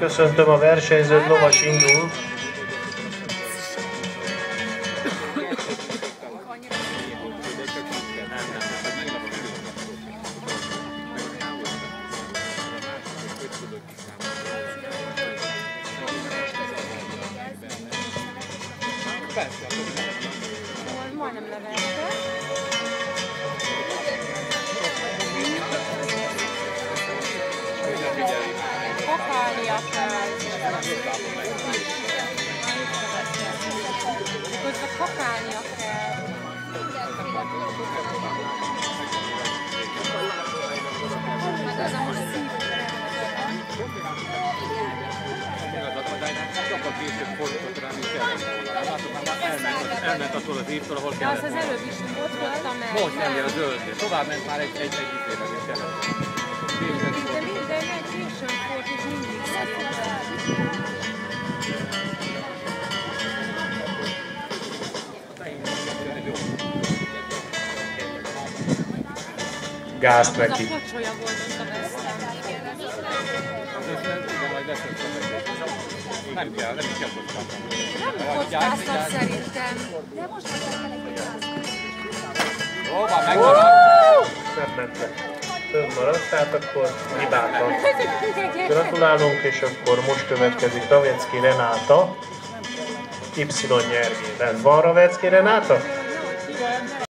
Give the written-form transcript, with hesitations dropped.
Köszöntöm a versenyzőt, lovas indul. Majdnem leverte. Kapálnia kell. Közben kapálnia kell. Meg az a most szívre. Sokkal később fordított rám, mint elment attól az évtől, ahol kellett. De az előbb is ott voltam meg. Most nem jön a zöld. Tovább ment már egy izében, mint kellett. De minden egy későn fordít mindig szerintem. Gázt neki. Az a pocsolya volt ott a vesztem. Nem kell, nem is kell kockáztatni. Nem kockáztat szerintem. De most már Jó, van, megmaradt. Nem ment le. Fönnmaradt, tehát akkor hibátlan. Gratulálunk, és akkor most következik Ravecki Renáta. Y nyervében. Van Ravecki Renáta?